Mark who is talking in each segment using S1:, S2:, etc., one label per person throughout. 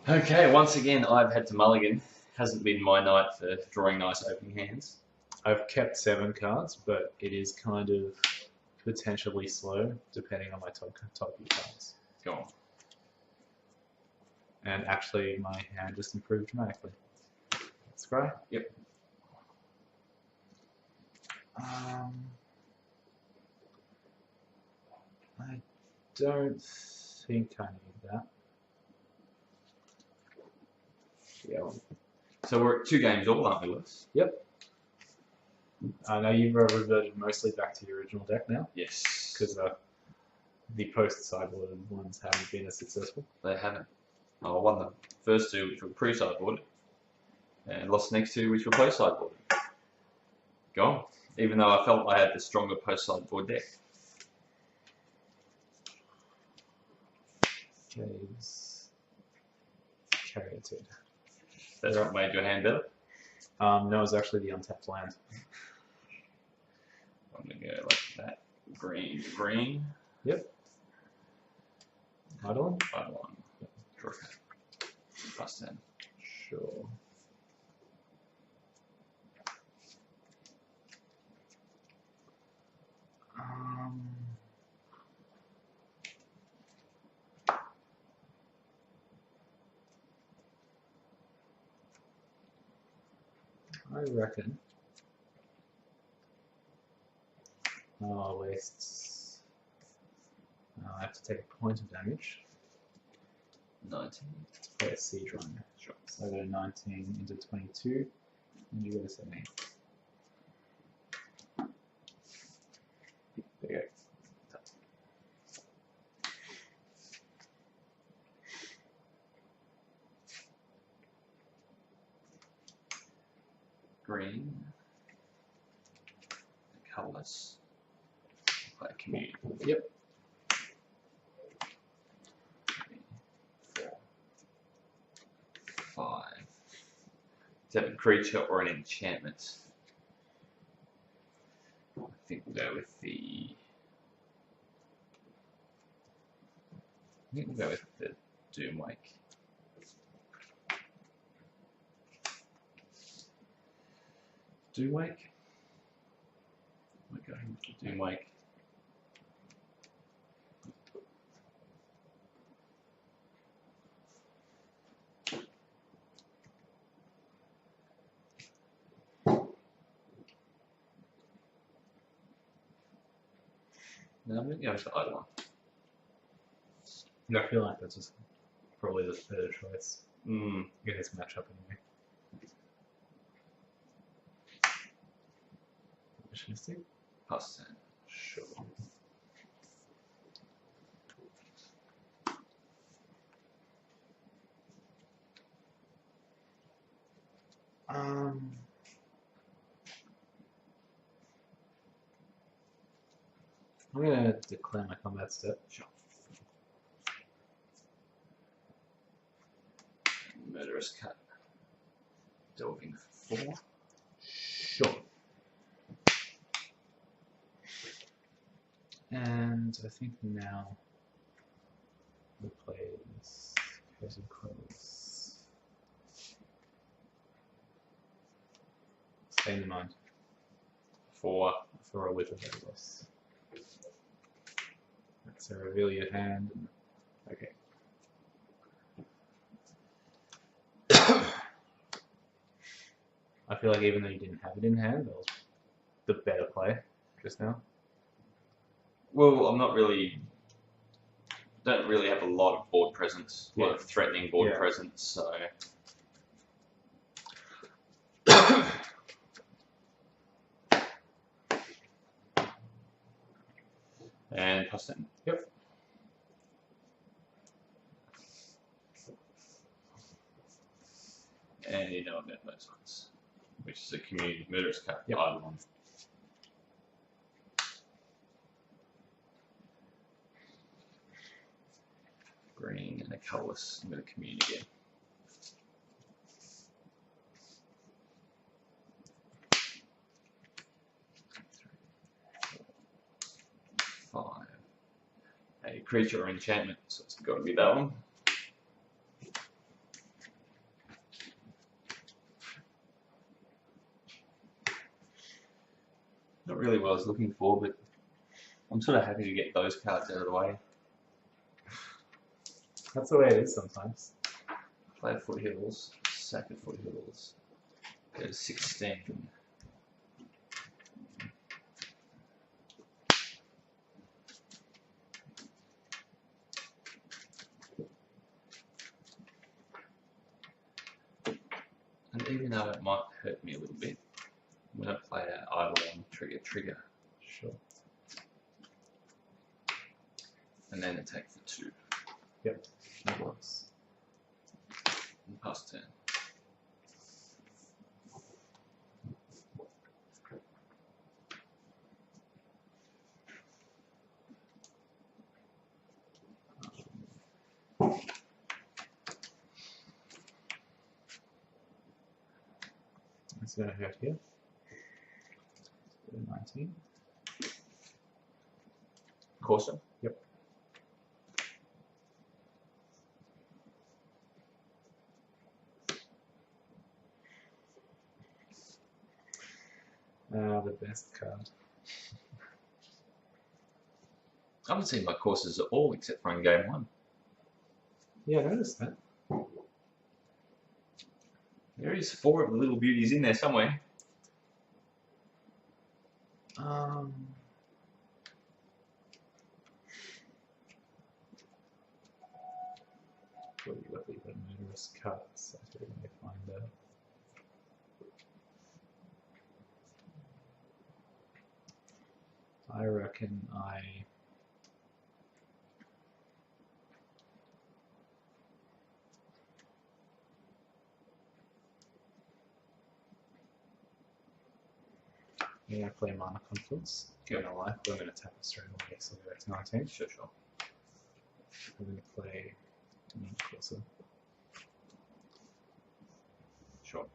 S1: Okay, once again, I've had to mulligan. Hasn't been my night for drawing nice opening hands.
S2: I've kept 7 cards, but it is kind of potentially slow depending on my top few cards.
S1: Go on.
S2: And actually, my hand just improved dramatically. Scry?
S1: Yep.
S2: I don't think I need that. Yeah.
S1: So we're at 2 games all, aren't we, Lewis?
S2: Yep. I know you've reverted mostly back to your original deck now,
S1: Yes.
S2: because the post-sideboarded ones haven't been as successful.
S1: They haven't. I won the first 2, which were pre-sideboarded, and lost the next 2, which were post-sideboarded. Go on. Even though I felt I had the stronger post-sideboard deck.
S2: Caves. Carroted.
S1: That's what made your hand better.
S2: No, it was actually the untapped land.
S1: I'm going to go like that. Green, green.
S2: Yep. Idle?
S1: Idle one. Draw a card. Plus 10.
S2: Sure. I reckon wastes. I have to take a point of damage.
S1: 19.
S2: Let's play a siege run.
S1: Sure.
S2: So I go 19 into 22, and you go to 17. There you go.
S1: Green. Colourless. Play a community.
S2: Yep.
S1: 3, 4, 5. Is that a creature or an enchantment? I think we'll go with the. I think we'll go with the Doomwake. Doomwake? We're going with the Doomwake. No, I'm going to go with the other one.
S2: I feel like that's just probably the better choice
S1: Mm.
S2: in this matchup anyway. Opportunistic?
S1: Plus 10.
S2: Sure. I'm gonna declare my combat step.
S1: Sure. Murderous Cut. Delving 4.
S2: Sure. And I think now we'll play this Cursed Crows. Stay in mind
S1: 4.
S2: for a whiff of Vegas. So reveal your hand. And, okay. I feel like even though you didn't have it in hand, that was the better play just now.
S1: Well, I'm not really. Don't really have a lot of board presence, a lot of threatening board presence, so. And plus 10.
S2: Yep.
S1: And you know about those ones, which is a community murderous cut.
S2: Yep.
S1: Either one. Green and a colourless. I'm going to community again. A creature or enchantment, so it's got to be that one. Not really what I was looking for, but I'm sort of happy to get those cards out of the way.
S2: That's the way it is sometimes.
S1: Play foothills, sack of foothills. Go to 16. And even though it might hurt me a little bit, I'm going to play that Eidolon trigger.
S2: Sure.
S1: And then attack for 2.
S2: Yep, that works.
S1: And pass turn.
S2: It's going to hurt here. 19.
S1: Corsair?
S2: Yep. The best card.
S1: I haven't seen my courses at all except for in game 1.
S2: Yeah, I noticed that.
S1: There is 4 of the little beauties in there somewhere.
S2: What you got? You got murderous cuts. I think I find that. I reckon I'm going to play Mana Confluence.
S1: Yep.
S2: Going to life, but I'm going to tap it straight away, so we'll go back to 19.
S1: Sure.
S2: I'm going to play Corsair.
S1: Sure.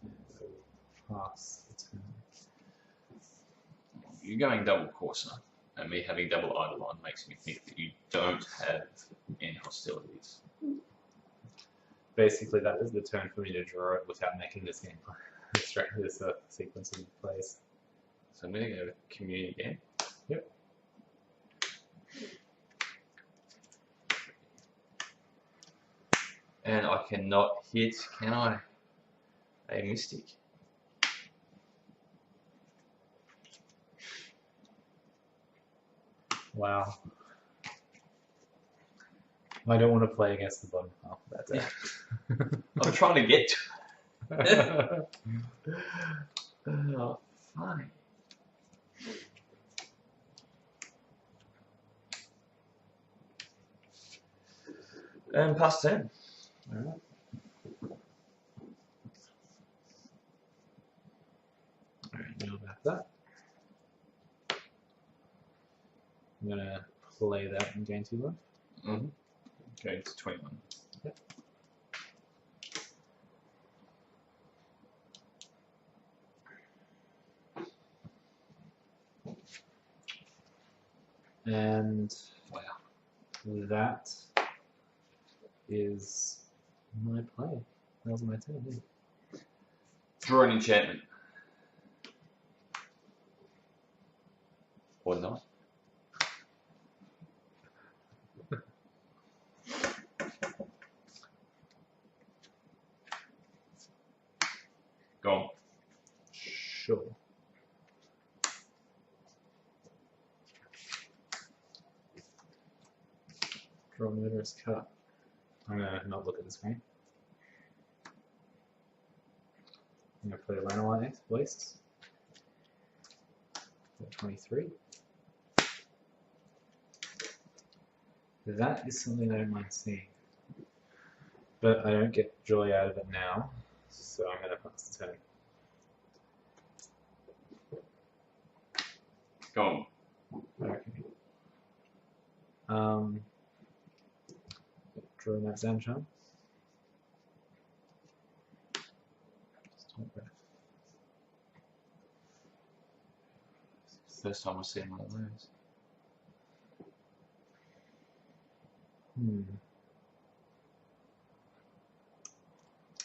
S2: And I will pass the turn.
S1: You're going double Corsair, and me having double Eidolon makes me think that you don't have any hostilities.
S2: Basically, that is the turn for me to draw it without making this game straight this sequence of plays.
S1: So I'm going to go commune again.
S2: Yep.
S1: And I cannot hit, can I? A Mystic.
S2: Wow. I don't want to play against the bottom half of that deck.
S1: I'm trying to get to it. Oh, fine. And pass turn.
S2: Alright. Alright, know about that. I'm going to play that and gain 2 life.
S1: Mm-hmm. Okay, it's 21.
S2: Yep. And
S1: Wow.
S2: that is my play. That was my turn, yeah.
S1: Draw an enchantment. Or not. Go on.
S2: Sure. Draw a murderous card. I'm going to not look at the screen. I'm going to play Lanolite Wastes. 23. That is something I don't mind seeing. But I don't get joy out of it now, so I'm going to pass the turn.
S1: Go on.
S2: Okay. Draw that Zan Charm.
S1: First time I've seen one of those.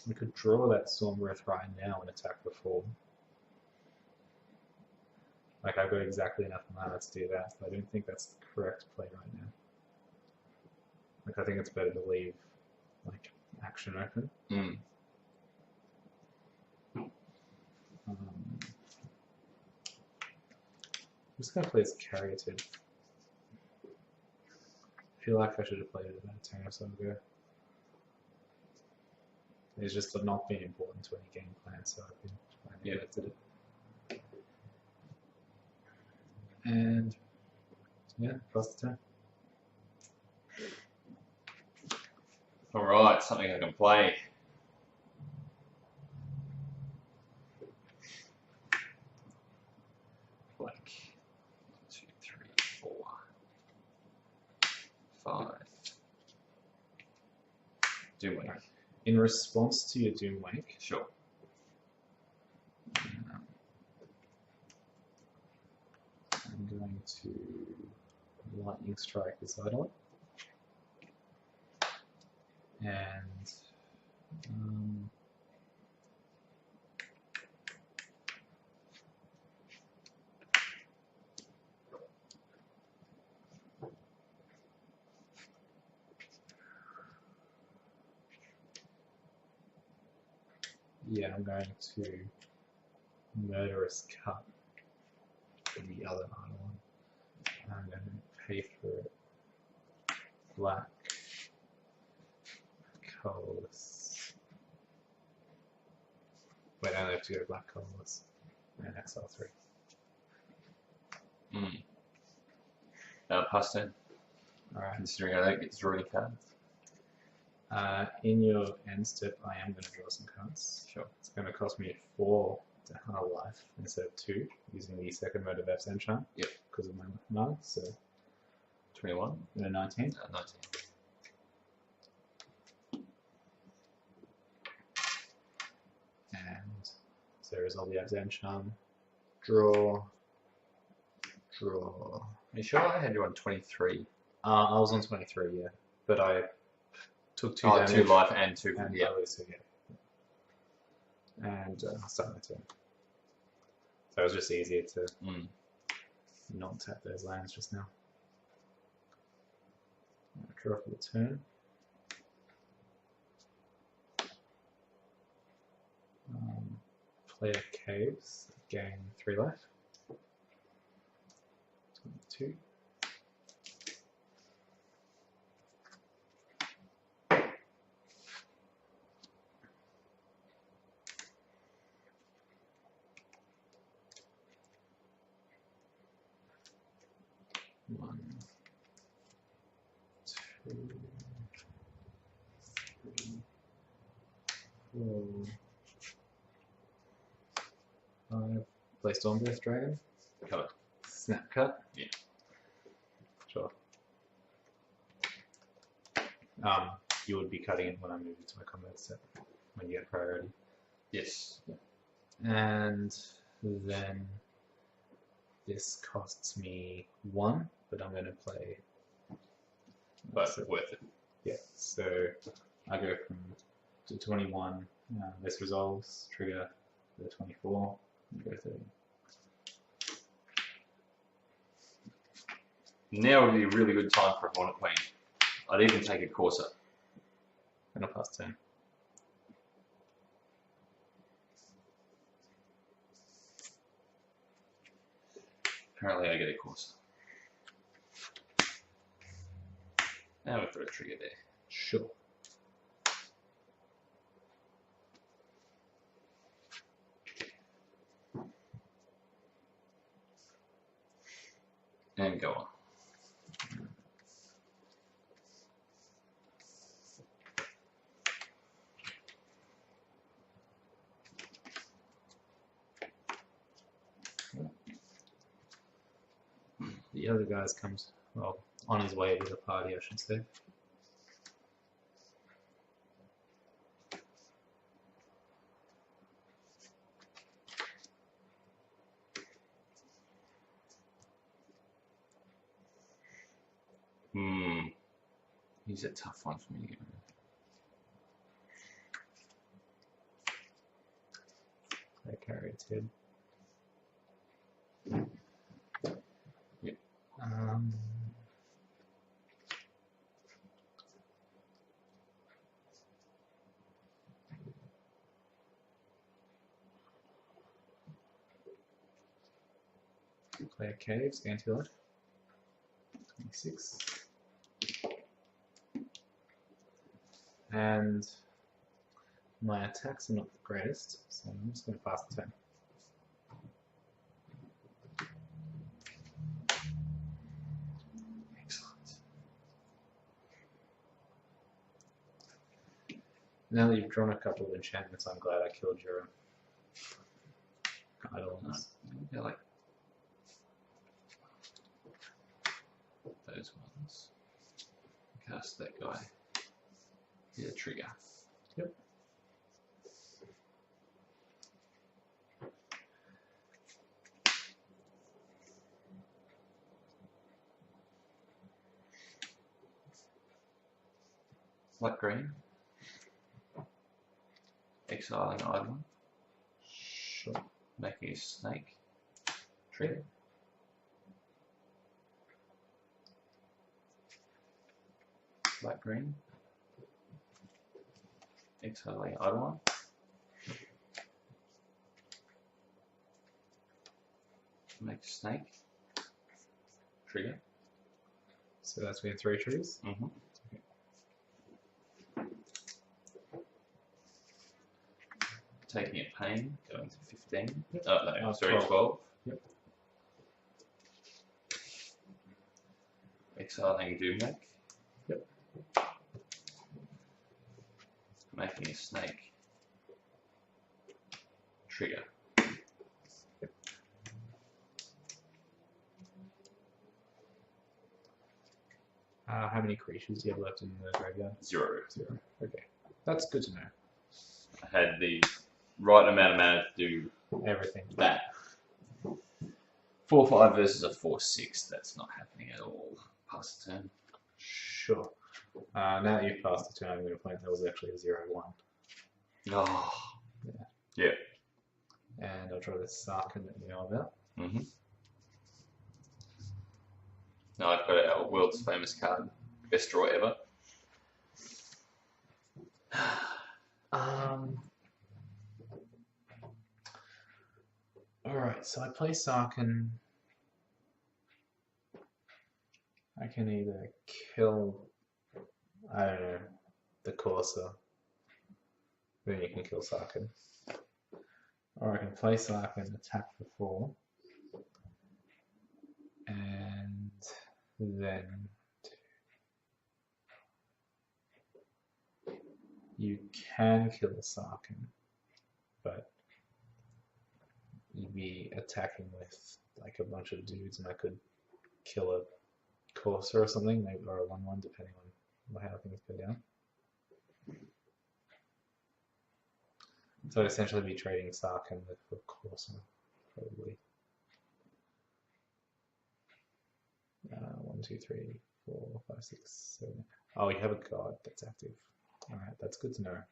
S2: We could draw that Stormwrath right now and attack for 4. Like I've got exactly enough mana to do that, but I don't think that's the correct play right now. Like I think it's better to leave like action open. I'm just gonna play as Caryatid. I feel like I should have played it about a turn or so ago. It's just not been important to any game plan, so I neglected it. And yeah, pass the turn.
S1: Alright, something I can play. Like 1, 2, 3, 4, 5. Doomwake.
S2: In response to your Doomwake,
S1: Sure.
S2: I'm going to Lightning Strike this idol. And yeah, I'm going to Murderous Cut for the other idol. I'm going to pay for it. Black. Colorless. Wait, I only have to go black colorless and exile 3.
S1: Pass turn.
S2: Alright.
S1: Considering I don't get to draw any cards.
S2: In your end step, I am going to draw some cards.
S1: Sure.
S2: It's going to cost me 4 to have a life instead of 2, using the second mode of F's Enchant.
S1: Yep.
S2: Because of my mana, so
S1: 21?
S2: No, 19.
S1: 19.
S2: And so resolve the F's Enchant. Draw. Draw.
S1: Are you sure I had you on 23?
S2: I was on 23, yeah. But I took 2 damage.
S1: 2 life and 2.
S2: And
S1: Yeah.
S2: so yeah. And start my turn. So it was just easier to not tap those lands just now. Draw for the turn. Play a Caves, gain 3 life. 22. One, 2, 3, 4, 5. Play Stormbreath Dragon.
S1: Cut it.
S2: Snap cut.
S1: Yeah.
S2: Sure. You would be cutting it when I move it to my combat set when you get priority.
S1: Yes.
S2: And then this costs me 1, but I'm going to play.
S1: But worth it.
S2: Yeah, so I go from to 21. This resolves, trigger the 24, and go 30.
S1: Now would be a really good time for a Hornet Queen. I'd even take a Corsair.
S2: And I'll pass turn.
S1: Apparently I get a Corsair. Now we've got a trigger there.
S2: Sure.
S1: And go on.
S2: The other guy's comes, well, on his way to the party, I should say.
S1: He's a tough one for me to get rid of.
S2: I carry its head. Play a caves, anti-life. 26. And my attacks are not the greatest, so I'm just going to pass the turn. Excellent. Now that you've drawn a couple of enchantments, I'm glad I killed your idols.
S1: Yeah, like those ones. Cast that guy. Yeah, trigger.
S2: Yep.
S1: Black green. Exiling island.
S2: Sure.
S1: Making a snake. Trigger. Black green. Exiling island. Make a snake. Trigger.
S2: So that's been 3 trees.
S1: Mm-hmm. Taking a pain, going to 15.
S2: Yep.
S1: Oh, no, sorry,
S2: 12.
S1: 12.
S2: Yep.
S1: Exiling Doomneck.
S2: Yep.
S1: Making a snake. Trigger.
S2: Yep. How many creatures do you have left in the graveyard?
S1: 0.
S2: 0. Okay. That's good to know.
S1: I had the right amount of mana to do
S2: Everything.
S1: that. 4/5 versus a 4/6. That's not happening at all. Pass the turn.
S2: Sure. Now that you've passed the turn, I'm going to point that was actually a 0/1.
S1: Oh.
S2: Yeah.
S1: Yeah.
S2: And I'll draw the Sarkin that you know about.
S1: Mm-hmm. Now I've got our world's famous card, best draw ever.
S2: Alright, so I play Sarkin. I can either kill, I don't know, the Corsair. Then you can kill Sarkin. Or I can play Sarkin, attack for 4. And then you can kill Sarkin, but you'd be attacking with like a bunch of dudes, and I could kill a Corsair or something, maybe, or a 1/1, depending on how things go down. So I'd essentially be trading Sarkin with a Corsair, probably. 1, 2, 3, 4, 5, 6, 7. Oh, you have a god that's active. Alright, that's good to know.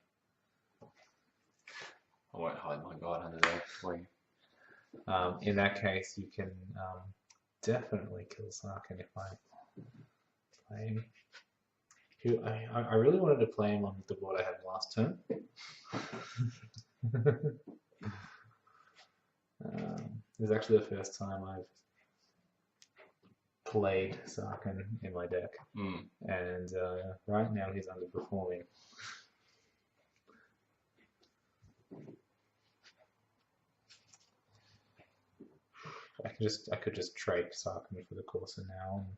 S1: I won't hide my god under there for you.
S2: In that case, you can definitely kill Sarkin if I play him. I really wanted to play him on the board I had last turn. It was actually the first time I've played Sarkin in my deck, and right now he's underperforming. I could just trade Sarkin for the Corsair now, and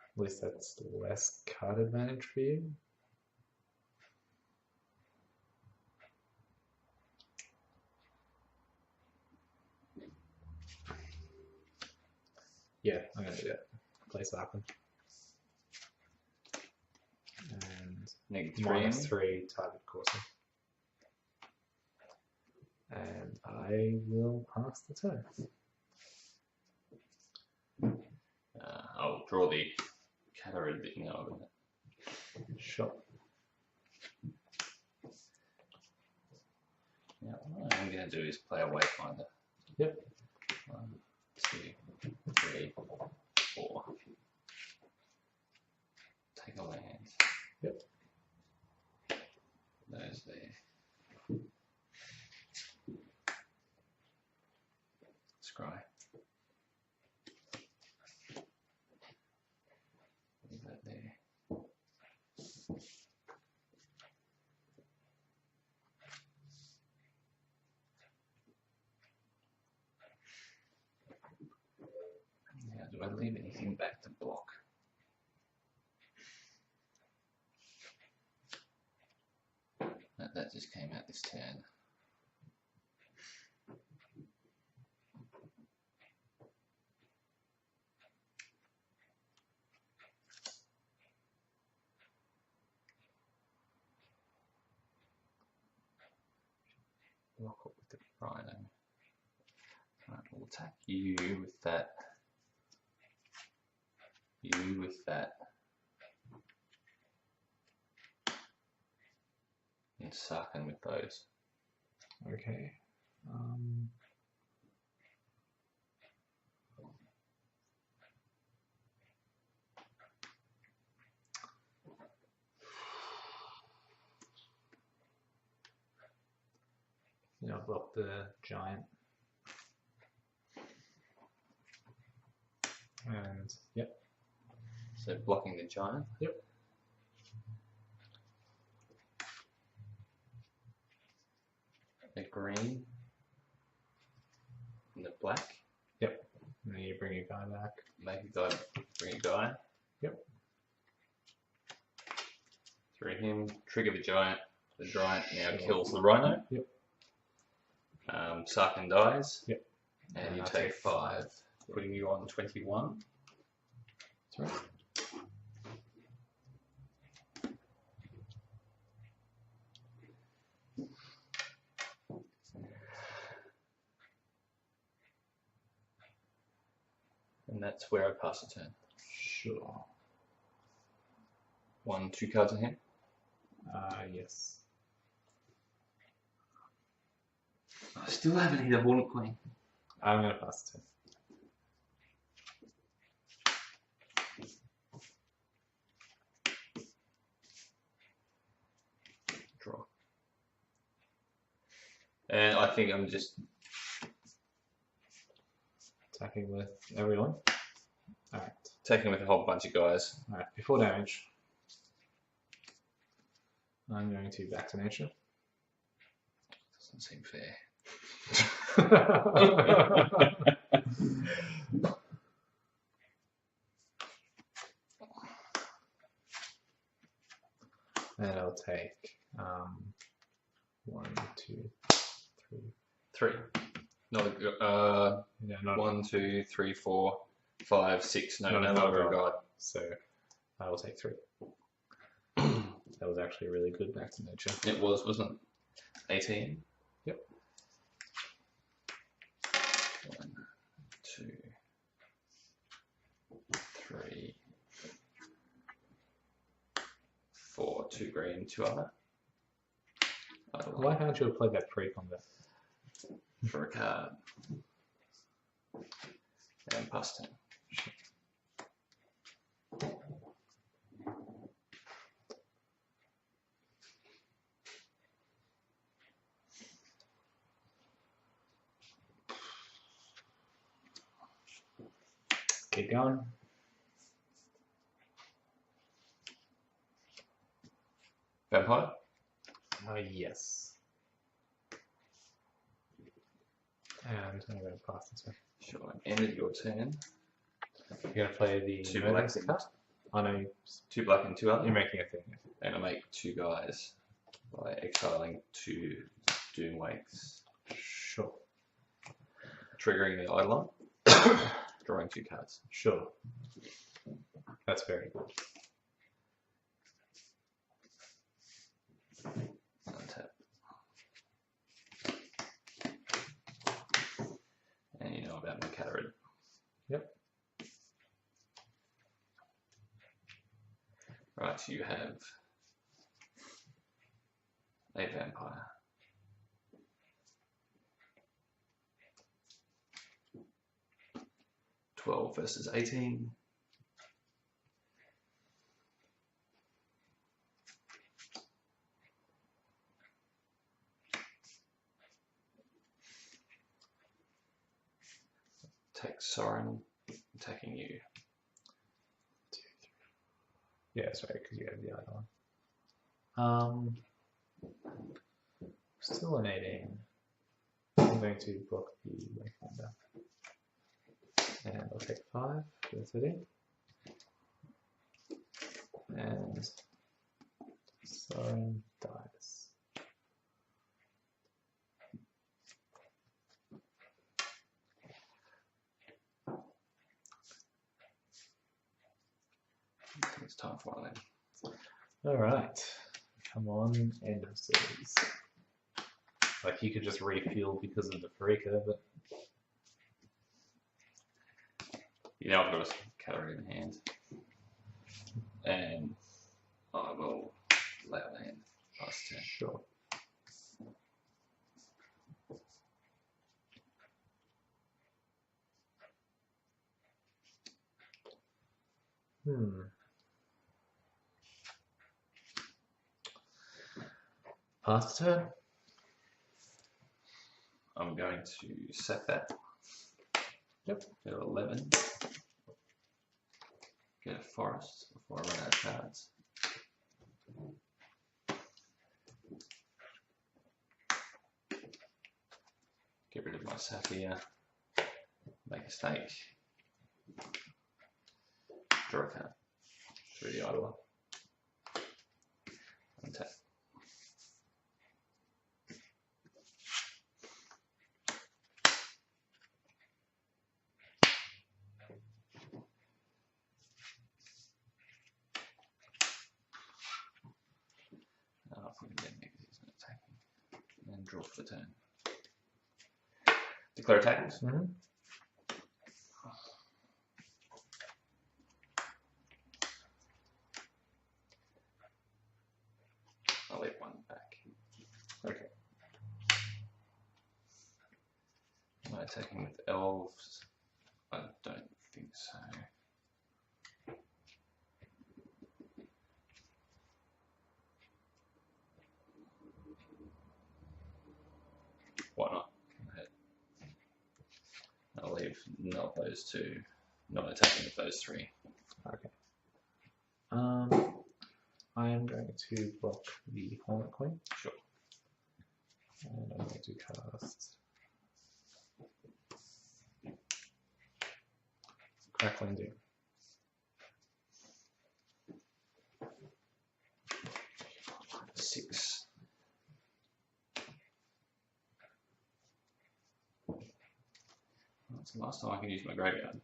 S2: at least that's less card advantage for you. Yeah, I'm gonna do that. Play Sarkin. And -3 target Corsair. And I will pass the turn.
S1: I'll draw the Catherine bit now, isn't it?
S2: Sure.
S1: Now, what I'm going to do is play a Wayfinder.
S2: Yep.
S1: 1, 2, 3, 4. Take a land.
S2: Yep.
S1: Those there. Scry. just came out this turn. Lock up with the rhino. Right, we'll attack you with that. You with that. And Sarkin with those.
S2: Okay. Yeah, I'll block the giant. And yep.
S1: So blocking the giant.
S2: Yep.
S1: The green. And the black.
S2: Yep. And then you bring your guy back.
S1: Make a guy, bring a guy.
S2: Yep.
S1: Through him, trigger the giant. The giant now
S2: Sure.
S1: kills the rhino.
S2: Yep.
S1: Sarkin dies.
S2: Yep.
S1: And you
S2: I
S1: take
S2: take
S1: 5, putting you on 21.
S2: That's right.
S1: And that's where I pass the turn.
S2: Sure.
S1: 1, 2 cards in hand.
S2: Yes.
S1: I still haven't hit a Hornet Queen.
S2: I'm going to pass the turn.
S1: Draw. And I think I'm just
S2: Attacking with everyone. Alright.
S1: taking with a whole bunch of guys.
S2: Alright, before damage, I'm going to back to nature.
S1: Doesn't seem fair.
S2: And I'll take 1, 2, 3.
S1: 3. Not a
S2: Yeah, not
S1: 1, 2, 3, 4, 5, 6. No,
S2: No,
S1: no
S2: no,
S1: longer
S2: no.
S1: a guide.
S2: So I will take 3. That was actually really good back to nature.
S1: It was, wasn't it? 18.
S2: Yep.
S1: 1, 2, 3, 4. 2 green, 2 other.
S2: Why can't you have played that pre-combat?
S1: For a card. And pass turn.
S2: Keep going.
S1: Vampire?
S2: Yes. And I'm going to pass this one.
S1: Sure. Ended your turn.
S2: You're going to play the
S1: 2
S2: murderous
S1: black,
S2: card? Oh no,
S1: 2 black and 2 other.
S2: you're making a thing.
S1: And I make 2 guys by exiling 2 Doom Wakes.
S2: Sure.
S1: Triggering the Eidolon. Drawing 2 cards.
S2: Sure. That's very good.
S1: Untap. And you know about my Catarid.
S2: Yep.
S1: Right, you have a vampire. $12 versus 18. Take Soren, attacking you.
S2: 2, 3. Yeah, sorry, because you have the other one. Still an 18. I'm going to block the Wayfinder. And I'll take 5 for the 13. And Soren dies.
S1: one of them.
S2: Alright. Come on, end of series. Like you could just refuel because of the Farika, but
S1: You know I've got a calorie in hand. And I will lay on hand pass turn.
S2: sure. Pass the turn.
S1: I'm going to set that.
S2: Yep.
S1: Go to 11. Get a forest before I run out of cards. Get rid of my sap here. Make a stake. Draw a card. Through the idler. Untap. I'll put him in because he's not attacking. And draw for the turn. Declare attacks. I'll leave one back. Okay. Am I attacking with elves? I don't think so. Why not? I'll leave not those two, not attacking with those three.
S2: Okay. I am going to block the Hornet Queen.
S1: Sure.
S2: And I'm going to cast Crackling Doom.
S1: Six. That's the last time I can use my graveyard.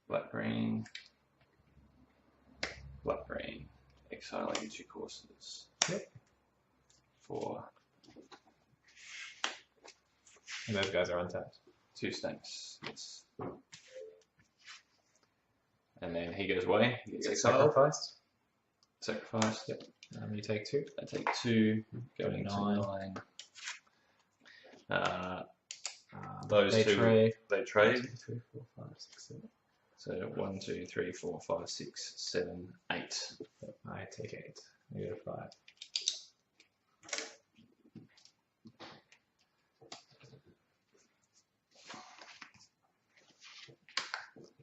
S1: Black green. Black green. Exiling 2 courses.
S2: Yep.
S1: 4.
S2: And those guys are untapped.
S1: 2 stakes. Yes. And then he goes away. He gets exiled.
S2: Sacrificed.
S1: Sacrificed.
S2: Yep. You take 2.
S1: I take 2. Going to
S2: 9.
S1: 9. Those
S2: they
S1: two.
S2: Trade.
S1: They trade.
S2: 1, 2, 3, 4, 5, 6, 7.
S1: So 1, 2, 3, 4, 5, 6, 7, 8.
S2: Yep. I take 8. I go to 5.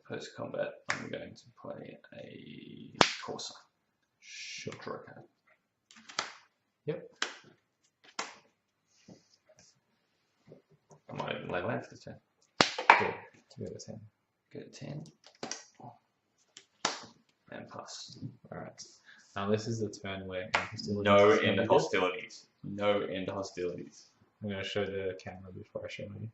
S1: Post combat, I'm going to play a Corsair.
S2: Sure.
S1: Draw a card.
S2: Yep.
S1: I might even lay land for the turn.
S2: Good. To go to 10.
S1: Go to 10. And pass.
S2: Alright. Now this is the turn where
S1: No end hostilities. No end hostilities.
S2: I'm going to show the camera before I show you.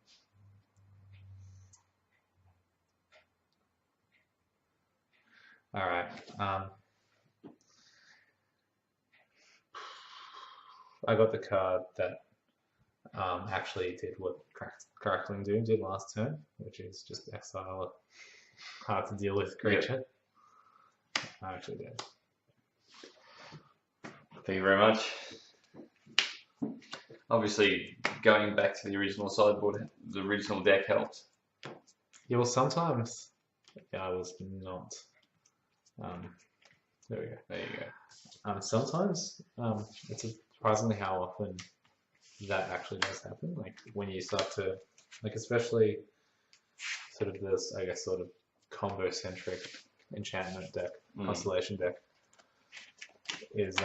S2: Alright. I got the card that actually did what Crackling Doom did last turn, which is just exile a hard to deal with creature. Yep. I actually did.
S1: Thank you very much. Obviously, going back to the original sideboard, the original deck helped.
S2: Yeah, well, sometimes I was not. There we go.
S1: There you go.
S2: Sometimes it's surprisingly how often that actually does happen. Like when you start to, like especially sort of this, I guess, sort of combo-centric enchantment deck, Constellation deck, is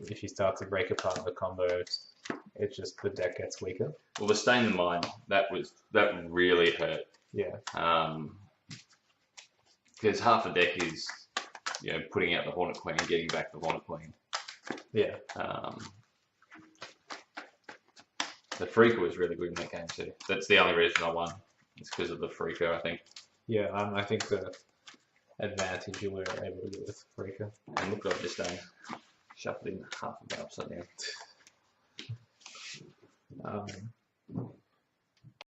S2: if you start to break apart the combos, it's just the deck gets weaker.
S1: Well, the Stain the Mind, that really hurt.
S2: Yeah.
S1: Because half the deck is, you know, putting out the Hornet Queen and getting back the Hornet Queen.
S2: Yeah.
S1: The Freaker was really good in that game too. That's the only reason I won. It's because of the Freaker, I think.
S2: Yeah, I think the advantage you were able to get with the Freaker.
S1: And look what I've just done. Shuffling half of that upside down.